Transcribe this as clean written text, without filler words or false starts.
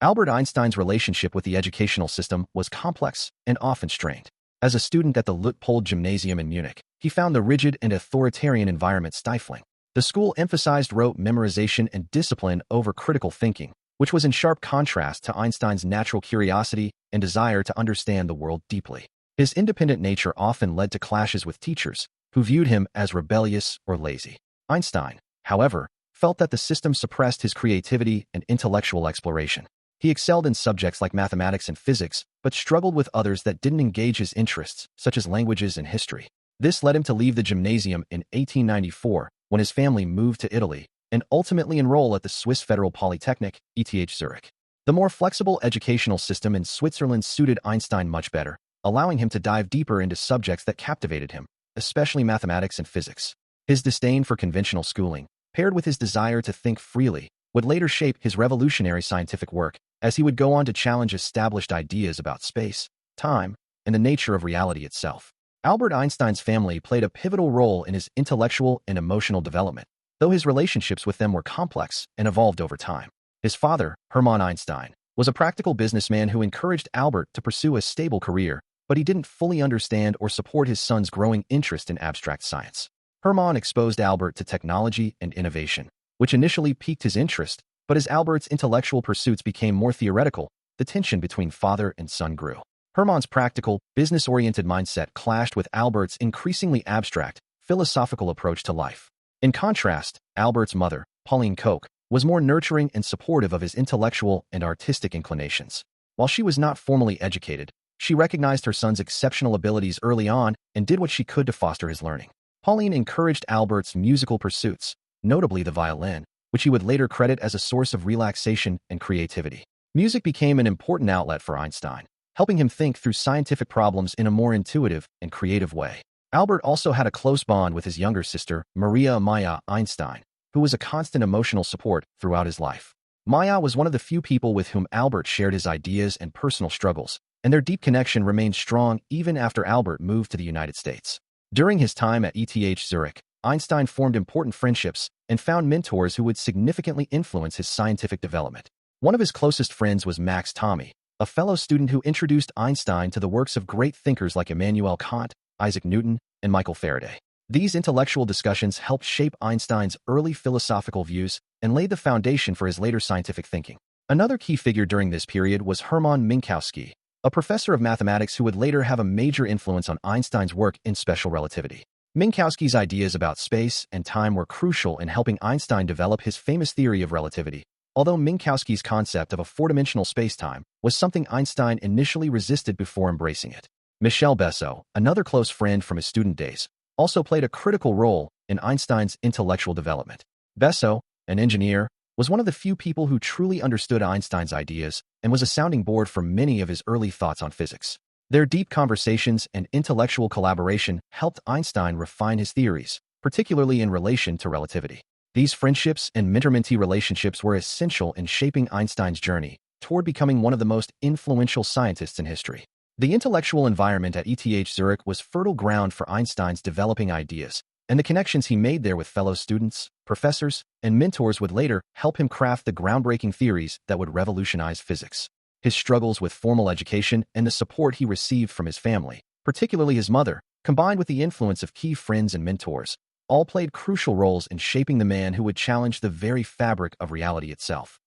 Albert Einstein's relationship with the educational system was complex and often strained. As a student at the Luitpold Gymnasium in Munich, he found the rigid and authoritarian environment stifling. The school emphasized rote memorization and discipline over critical thinking, which was in sharp contrast to Einstein's natural curiosity and desire to understand the world deeply. His independent nature often led to clashes with teachers, who viewed him as rebellious or lazy. Einstein, however, felt that the system suppressed his creativity and intellectual exploration. He excelled in subjects like mathematics and physics, but struggled with others that didn't engage his interests, such as languages and history. This led him to leave the gymnasium in 1894, when his family moved to Italy, and ultimately enroll at the Swiss Federal Polytechnic, ETH Zurich. The more flexible educational system in Switzerland suited Einstein much better, allowing him to dive deeper into subjects that captivated him, especially mathematics and physics. His disdain for conventional schooling, paired with his desire to think freely, would later shape his revolutionary scientific work, as he would go on to challenge established ideas about space, time, and the nature of reality itself. Albert Einstein's family played a pivotal role in his intellectual and emotional development, though his relationships with them were complex and evolved over time. His father, Hermann Einstein, was a practical businessman who encouraged Albert to pursue a stable career, but he didn't fully understand or support his son's growing interest in abstract science. Hermann exposed Albert to technology and innovation, which initially piqued his interest, but as Albert's intellectual pursuits became more theoretical, the tension between father and son grew. Hermann's practical, business-oriented mindset clashed with Albert's increasingly abstract, philosophical approach to life. In contrast, Albert's mother, Pauline Koch, was more nurturing and supportive of his intellectual and artistic inclinations. While she was not formally educated, she recognized her son's exceptional abilities early on and did what she could to foster his learning. Pauline encouraged Albert's musical pursuits, notably the violin, which he would later credit as a source of relaxation and creativity. Music became an important outlet for Einstein, helping him think through scientific problems in a more intuitive and creative way. Albert also had a close bond with his younger sister, Maria Maya Einstein, who was a constant emotional support throughout his life. Maya was one of the few people with whom Albert shared his ideas and personal struggles, and their deep connection remained strong even after Albert moved to the United States. During his time at ETH Zurich, Einstein formed important friendships and found mentors who would significantly influence his scientific development. One of his closest friends was Max Thomé, a fellow student who introduced Einstein to the works of great thinkers like Immanuel Kant, Isaac Newton, and Michael Faraday. These intellectual discussions helped shape Einstein's early philosophical views and laid the foundation for his later scientific thinking. Another key figure during this period was Hermann Minkowski, a professor of mathematics who would later have a major influence on Einstein's work in special relativity. Minkowski's ideas about space and time were crucial in helping Einstein develop his famous theory of relativity, although Minkowski's concept of a four-dimensional spacetime was something Einstein initially resisted before embracing it. Michel Besso, another close friend from his student days, also played a critical role in Einstein's intellectual development. Besso, an engineer, was one of the few people who truly understood Einstein's ideas and was a sounding board for many of his early thoughts on physics. Their deep conversations and intellectual collaboration helped Einstein refine his theories, particularly in relation to relativity. These friendships and mentor-mentee relationships were essential in shaping Einstein's journey toward becoming one of the most influential scientists in history. The intellectual environment at ETH Zurich was fertile ground for Einstein's developing ideas, and the connections he made there with fellow students, professors, and mentors would later help him craft the groundbreaking theories that would revolutionize physics. His struggles with formal education and the support he received from his family, particularly his mother, combined with the influence of key friends and mentors, all played crucial roles in shaping the man who would challenge the very fabric of reality itself.